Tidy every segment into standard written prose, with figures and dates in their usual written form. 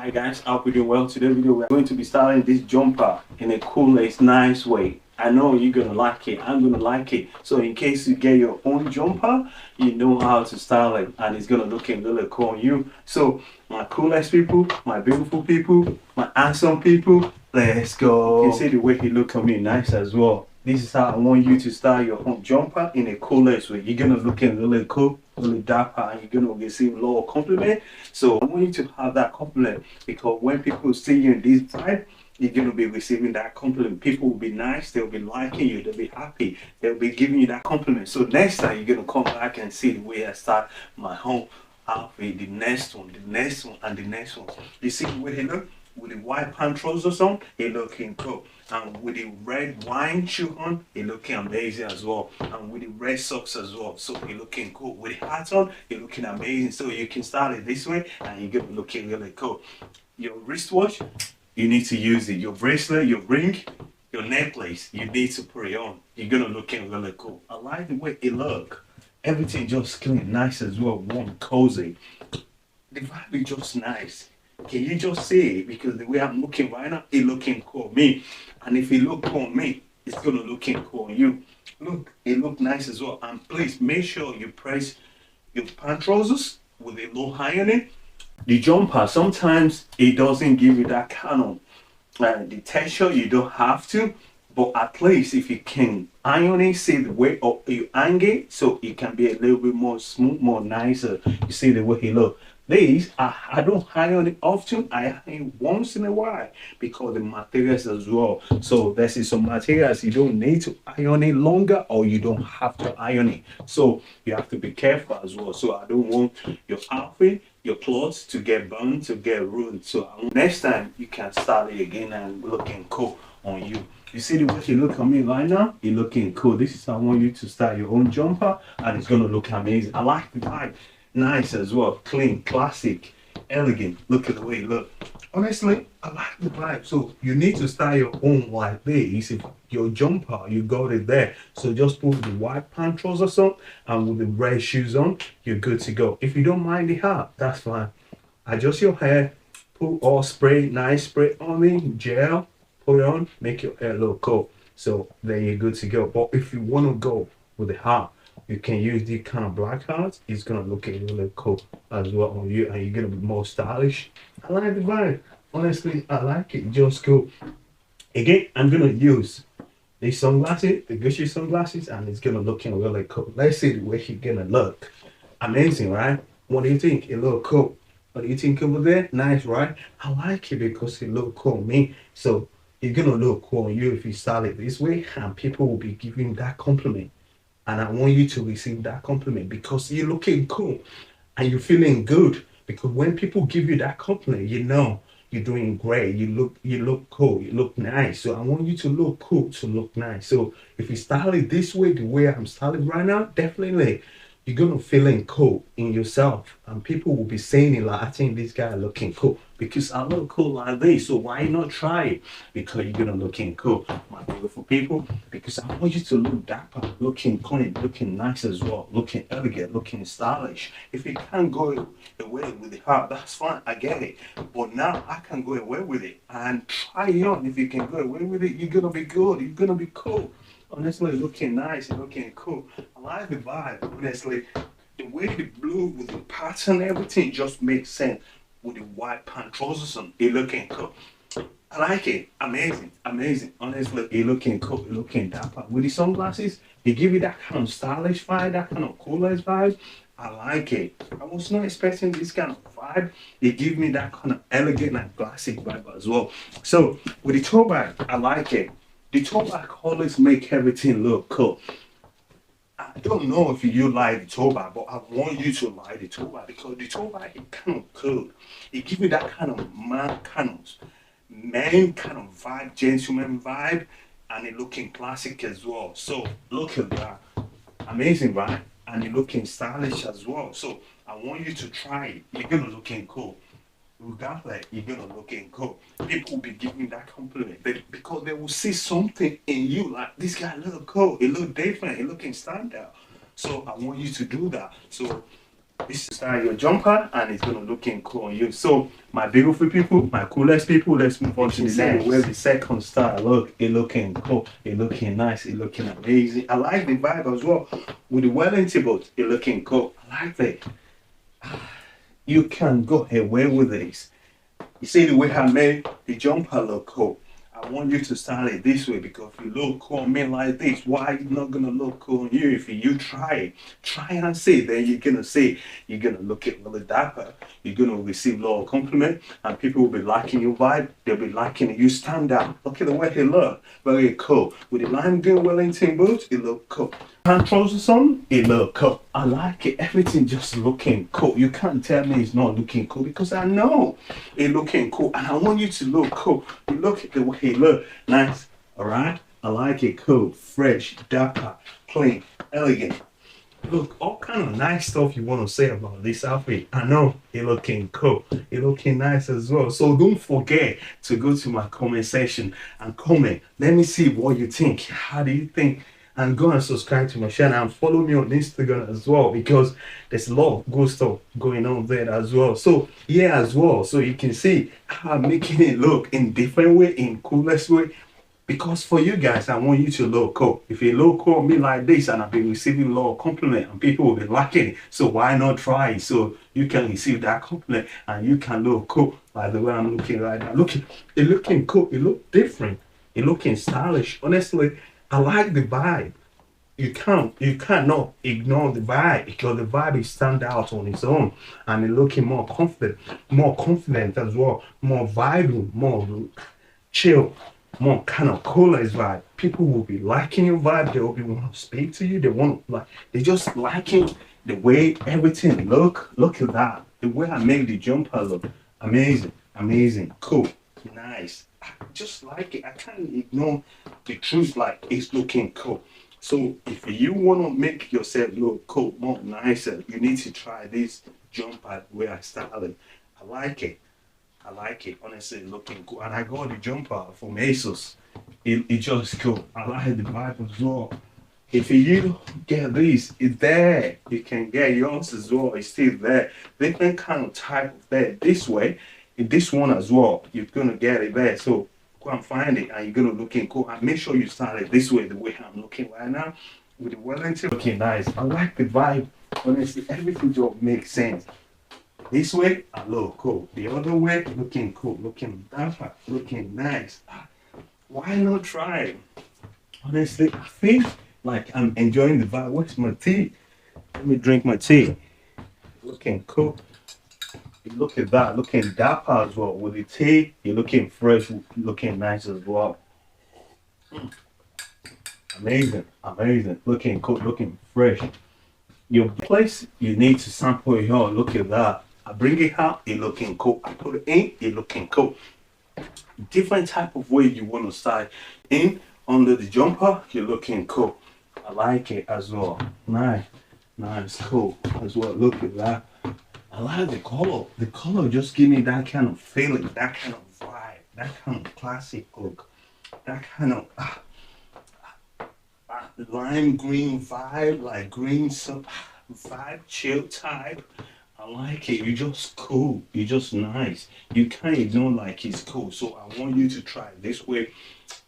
Hi guys, I hope you're doing well. Today's video we're going to be styling this jumper in a coolest, nice way. I know you're gonna like it, I'm gonna like it. So in case you get your own jumper, you know how to style it and it's gonna look really cool on you. So my coolest people, my beautiful people, my handsome people, let's go. You can see the way he look on me, nice as well. This is how I want you to style your own jumper in a coolest way. You're gonna look really cool, really dapper, and you're gonna receive a lot of compliment. So I want you to have that compliment because when people see you in this vibe, you're gonna be receiving that compliment. People will be nice, they'll be liking you, they'll be happy, they'll be giving you that compliment. So next time you're gonna come back and see the way I start my home outfit, the next one, the next one, and the next one. You see the way he look? With the white pant trousers on, he looking cool. And with the red wine shoe on, he looking amazing as well. And with the red socks as well, so he looking cool. With the hat on, he looking amazing. So you can start it this way, and you're gonna looking really cool. Your wristwatch, you need to use it. Your bracelet, your ring, your necklace, you need to put it on. You're gonna looking really cool. I like the way it look. Everything just clean, nice as well, warm, cozy. The vibe is just nice. Can you just see it? Because the way I'm looking right now, it looking cool on me. And if it look cool on me, it's gonna looking cool on you. Look, it look nice as well. And please make sure you press your pant trousers with a low ironing. The jumper, sometimes it doesn't give you that kind of the texture. You don't have to, but at least if you can iron it, see the way up you hang it, so it can be a little bit more smooth, more nicer. You see the way he look. These I don't iron it often. I iron it once in a while because the materials as well. So this is some materials you don't need to iron it longer, or you don't have to iron it. So you have to be careful as well. So I don't want your outfit, your clothes to get burned, to get ruined. So next time you can start it again and looking cool on you. You see the way you look on me right now? You're looking cool. This is how I want you to start your own jumper, and it's gonna look amazing. I like the vibe. Nice as well, clean, classic, elegant. Look at the way you look. Honestly, I like the vibe. So you need to style your own like this. If your jumper, you got it there. So just put the white pant trousers on and with the red shoes on, you're good to go. If you don't mind the hat, that's fine. Adjust your hair, put all spray, nice spray on it, gel, put it on, make your hair look cool. So then you're good to go. But if you want to go with the hat, you can use the kind of black hats. It's gonna look really cool as well on you, and you're gonna be more stylish. I like the vibe. Honestly, I like it. Just cool. Again, I'm gonna use these sunglasses, the Gucci sunglasses, and it's gonna look really cool. Let's see the way he's gonna look. Amazing, right? What do you think? It look cool. What do you think over there? Nice, right? I like it because it look cool on me. So it's gonna look cool on you if you style it this way, and people will be giving that compliment. And I want you to receive that compliment because you're looking cool and you're feeling good. Because when people give you that compliment, you know you're doing great. You look cool, you look nice. So I want you to look cool, to look nice. So if you style it this way, the way I'm styling right now, definitely you're gonna feeling cool in yourself, and people will be saying it like, I think this guy looking cool because I look cool like this. So why not try it? Because you're gonna looking cool, my beautiful people. Because I want you to look dapper, looking clean, looking nice as well, looking elegant, looking stylish. If you can't go away with the heart, that's fine. I get it. But now I can go away with it and try it on. If you can go away with it, you're gonna be good. You're gonna be cool. Honestly, looking nice and looking cool. I like the vibe. Honestly, the way the blue with the pattern, everything just makes sense with the white pant trousers on. It looking cool. I like it. Amazing, amazing. Honestly, it looking cool. It looking dapper. With the sunglasses, they give you that kind of stylish vibe, that kind of coolest vibe. I like it. I was not expecting this kind of vibe. It gives me that kind of elegant and classic vibe as well. So with the toe bag, I like it. The toe bag always make everything look cool. I don't know if you like the toe bag, but I want you to like the toe bag because the toe bag is kind of cool. It gives you that kind of man kind of vibe, gentleman vibe, and it looking classic as well. So look at that. Amazing, right? And it looking stylish as well. So I want you to try it. You're gonna looking cool. Regardless, you're gonna looking cool. People will be giving that compliment because they will see something in you. Like, this guy look cool, it look different, it looking stand out. So I want you to do that. So This is style your jumper and it's gonna looking cool on you. So my beautiful people, my coolest people, let's move on to the next. Where's the second style? Look, it looking cool, it looking nice, it looking amazing. I like the vibe as well with the Wellington boat. It looking cool. I like that. You can go away with this. You see the way I made the jumper look cool. I want you to style it this way because if you look cool on me like this, why it not gonna look cool on you? If you try it, try and see, then you're gonna see, you're gonna look at really dapper, you're gonna receive a lot of compliment, and people will be liking your vibe, they'll be liking it. You stand out. Look at the way he look, very cool. With the lime green Wellington boots, it look cool. And trousers on, it look cool. I like it. Everything just looking cool. You can't tell me it's not looking cool because I know it looking cool, and I want you to look cool. You look at the way it look, nice. All right, I like it. Cool, fresh, dapper, clean, elegant. Look, all kind of nice stuff you want to say about this outfit. I know it looking cool. It looking nice as well. So don't forget to go to my comment section and comment. Let me see what you think. How do you think? And go and subscribe to my channel and follow me on Instagram as well because there's a lot of good stuff going on there as well. So yeah, as well, so you can see how I'm making it look in different way, in coolest way. Because for you guys, I want you to look cool. If you look cool on me like this and I've been receiving a lot of compliment and people will be liking it, so why not try it? So you can receive that compliment and you can look cool like the way I'm looking right now. Look, it looking cool, it look different, it looking stylish. Honestly, I like the vibe. You cannot ignore the vibe because the vibe is stand out on its own and it looking more confident as well, more vibrant, more chill, more kind of cooler vibe. People will be liking your vibe, they will be want to speak to you, they just liking the way everything look at that. The way I make the jumper look amazing, cool, nice. I just like it. I can't ignore the truth, like it's looking cool. So if you want to make yourself look cool, more nicer, you need to try this jumper where I started. I like it. I like it. Honestly, looking cool. And I got the jumper from ASOS. It just cool. I like the vibe as well. If you get this, it's there. You can get yours as well. It's still there. Different kind of type of there. This way, in this one as well, you're gonna get it there. So go and find it, and you're gonna looking cool. And make sure you start it this way, the way I'm looking right now, with the Wellington looking nice. I like the vibe. Honestly, everything just makes sense. This way, I look cool. The other way, looking cool, looking dapper, looking nice. Why not try it? Honestly, I feel like I'm enjoying the vibe. Where's my tea? Let me drink my tea. Looking cool. Look at that, looking dapper as well. With the tea, you're looking fresh, looking nice as well. Amazing. Looking cool, looking fresh. Your place, you need to sample it all. Look at that. I bring it out, it looking cool. I put it in, it looking cool. Different type of way you want to style in under the jumper, you're looking cool. I like it as well. Nice, cool as well. Look at that. I like the color. The color just give me that kind of feeling, that kind of vibe, that kind of classic look, that kind of lime green vibe, like green vibe, chill type. I like it. You're just cool. You're just nice. You can't ignore like it's cool. So I want you to try it this way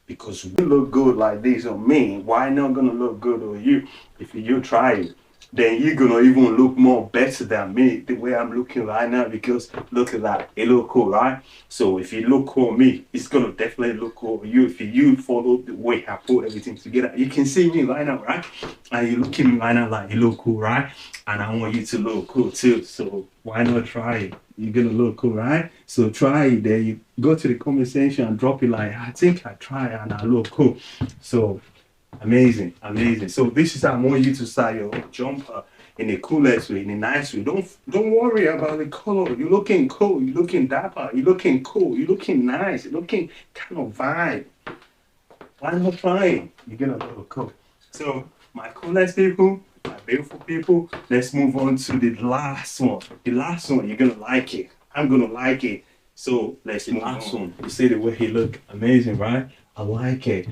because you look good like this on me. Why not gonna look good on you? If you try it, then you're gonna even look more better than me the way I'm looking right now because look at that, it look cool, right? So if you look cool on me, it's gonna definitely look cool on you. If you follow the way I put everything together, you can see me right now, right? And you look at me right now like you look cool, right? And I want you to look cool too. So why not try it? You're gonna look cool, right? So try it. Then you go to the comment section and drop it like I think I try and I look cool. So amazing. So this is how I want you to style your jumper in the coolest way, in a nice way. Don't worry about the color. You're looking cool, you're looking dapper, you're looking cool, you're looking nice, you're looking kind of vibe. Why not try it? You're gonna look cool. So my coolest people, my beautiful people, let's move on to the last one. The last one, you're gonna like it. I'm gonna like it. So let's move on. You see the way he look amazing, right? I like it.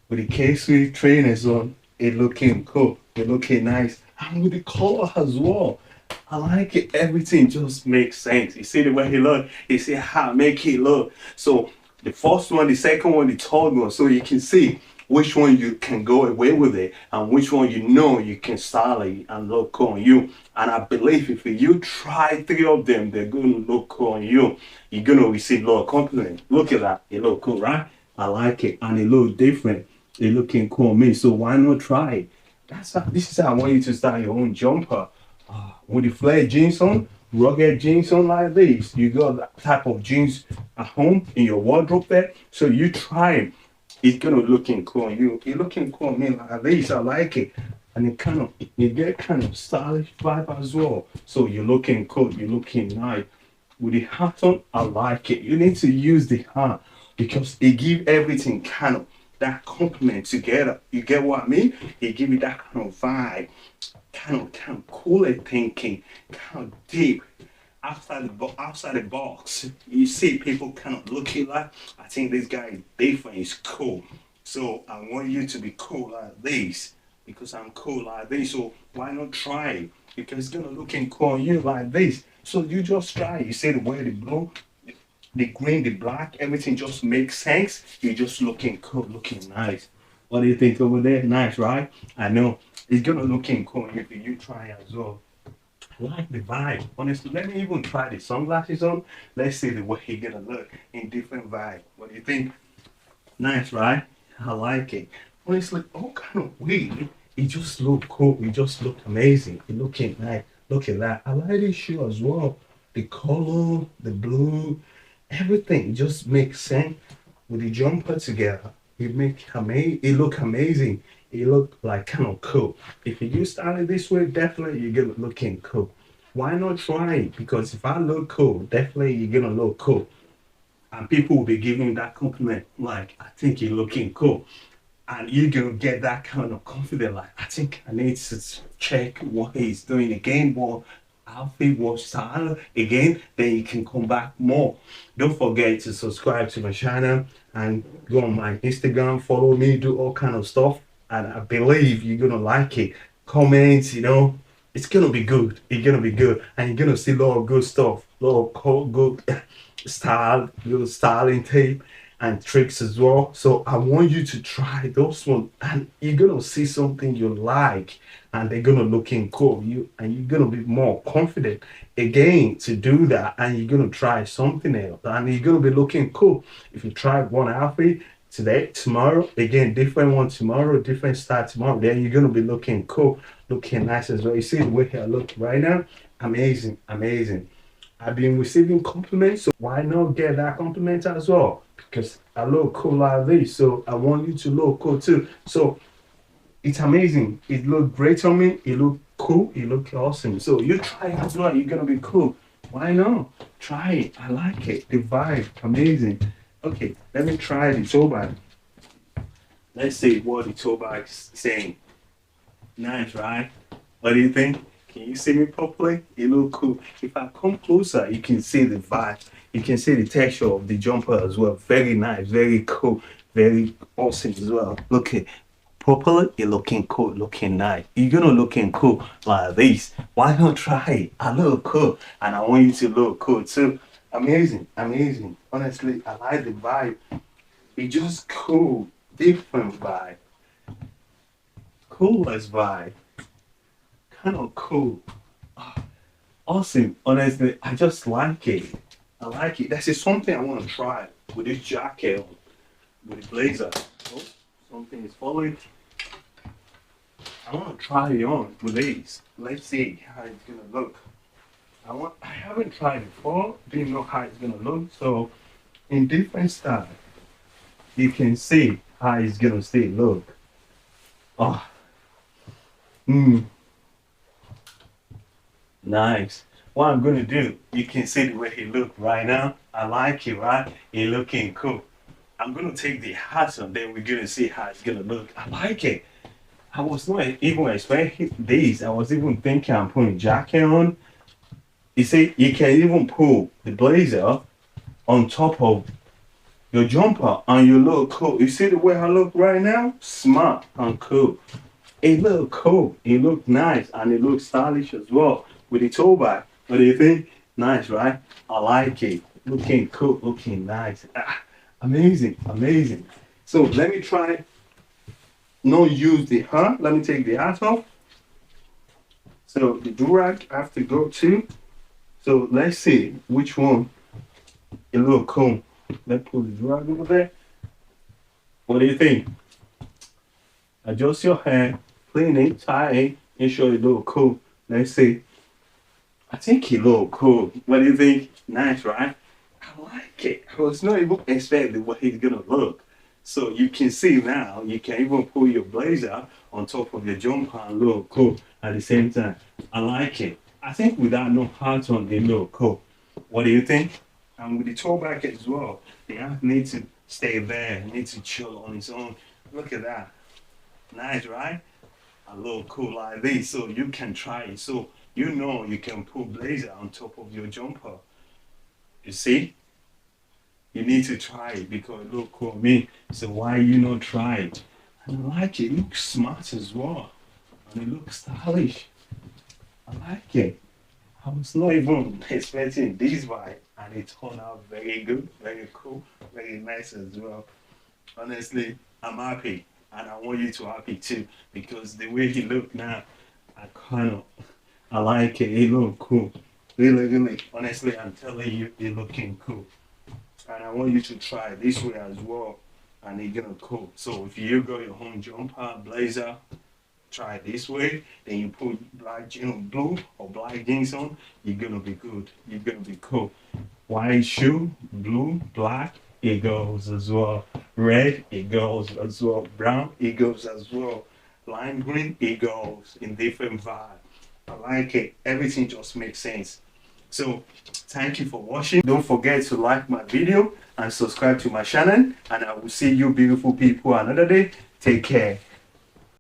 With the K-Swiss trainers on, it looking cool, it looking nice. And with the color as well. I like it. Everything just makes sense. You see the way he look. You see how I make it look. So the first one, the second one, the third one. So you can see which one you can go away with it and which one you know you can style it and look cool on you. And I believe if you try three of them, they're gonna look cool on you. You're gonna receive a lot of compliment. Look at that. It look cool, right? I like it. And it look different. It looking cool on me. So why not try it? This is how I want you to style your own jumper. With the flare jeans on, rugged jeans on like this. You got that type of jeans at home in your wardrobe there. So you try it. It's gonna looking cool on you. It looking cool on me like this. I like it. And you get kind of stylish vibe as well. So you're looking cool, you're looking nice. With the hat on, I like it. You need to use the hat because it give everything kind of that complement together. You get what I mean? It give you that kind of vibe, kind of cooler thinking, kind of deep. Outside the box, you see people kind of looking like, I think this guy is different, he's cool. So I want you to be cool like this because I'm cool like this. So why not try it? Because it's gonna looking cool on you like this. So you just try it. You see the way the blue, the green, the black, everything just makes sense. You're just looking cool, looking nice. What do you think over there? Nice, right? I know. It's gonna looking cool if you try as well. I like the vibe. Honestly, let me even try the sunglasses on. Let's see the way he gonna look in different vibe. What do you think? Nice, right? I like it. Honestly, all kind of weird. It just look cool. It just look amazing. It looking nice. Look at that. I like this shoe as well. The color, the blue, everything just makes sense with the jumper together. It look amazing. It look like kind of cool. If you style it this way, definitely you're gonna looking cool. Why not try it? Because if I look cool, definitely you're gonna look cool. And people will be giving that compliment, like, I think you're looking cool. And you're gonna get that kind of confidence, like, I think I need to check what he's doing again, what outfit, what style again, then you can come back more. Don't forget to subscribe to my channel and go on my Instagram, follow me, do all kind of stuff. And I believe you're gonna like it. Comments, it's gonna be good. It's gonna be good. And you're gonna see a lot of good stuff, a lot of cool, good style, good styling tape and tricks as well. So I want you to try those ones and you're gonna see something you like and they're gonna looking cool. You're gonna be more confident again to do that and you're gonna try something else and you're gonna be looking cool. If you try one outfit today, tomorrow, again, different one tomorrow, different style tomorrow, then you're gonna be looking cool, looking nice as well. You see the way I look right now? Amazing, amazing. I've been receiving compliments, so why not get that compliment as well? Because I look cool like this, so I want you to look cool too. So it's amazing. It look great on me. It look cool. It look awesome. So you try it as well. You're gonna be cool. Why not? Try it. I like it. The vibe, amazing. Okay, let me try the toe bag. Let's see what the toe bag's saying. Nice, right? What do you think? Can you see me properly? It look cool. If I come closer, you can see the vibe. You can see the texture of the jumper as well. Very nice, very cool, very awesome as well. Look at properly, you're looking cool, looking nice. You're gonna looking cool like this. Why not try it? I look cool, and I want you to look cool too. Amazing, amazing. Honestly, I like the vibe. It's just cool, different vibe, coolest vibe. Kind of cool. Awesome. Honestly, I just like it. I like it. That's just something I want to try with this jacket on, with the blazer. Oh, something is falling. I want to try it on with these. Let's see how it's gonna look. I haven't tried it before. Didn't know how it's gonna look. So in different style, you can see how it's gonna still look. Oh. Nice. What I'm gonna do, you can see the way he look right now. I like it, right? He looking cool. I'm gonna take the hat on, then we're gonna see how it's gonna look. I like it. I was not even expecting this. I was even thinking I'm putting jacket on. You see, you can even pull the blazer on top of your jumper and you look cool. You see the way I look right now? Smart and cool. It look cool. It look nice and it looks stylish as well. with the toe back. What do you think? Nice, right? I like it. Looking cool, looking nice. Amazing, amazing. So let me try not use the hat. Let me take the hat off. So the durag I have to go to. So let's see which one it look cool. Let's put the durag over there. What do you think? Adjust your hair, clean it, tie it, make sure it look cool. Let's see. I think it look cool. What do you think? Nice, right? I like it. I was not even expecting what he's gonna look. So you can see now, you can even put your blazer on top of your jumper and look cool at the same time. I like it. I think without no hat on, it look cool. What do you think? And with the toe back as well, the hat needs to stay there, needs to chill on its own. Look at that. Nice, right? A little cool like this, so you can try it. So you know you can put blazer on top of your jumper. You see? You need to try it because it look cool on me. So why you not try it? And I like it. It looks smart as well. And it looks stylish. I like it. I was not even expecting this vibe. And it turned out very good, very cool, very nice as well. Honestly, I'm happy. And I want you to happy too. Because the way he look now, I like it. It look cool. Really, really. Honestly, I'm telling you, it looking cool. And I want you to try it this way as well. And it's gonna cool. So if you got your own jumper, blazer, try it this way. Then you put black jeans, blue or black jeans on. You're gonna be good. You're gonna be cool. White shoe, blue, black, it goes as well. Red, it goes as well. Brown, it goes as well. Lime green, it goes in different vibe. I like it. Everything just makes sense. So thank you for watching. Don't forget to like my video and subscribe to my channel. And I will see you beautiful people another day. Take care.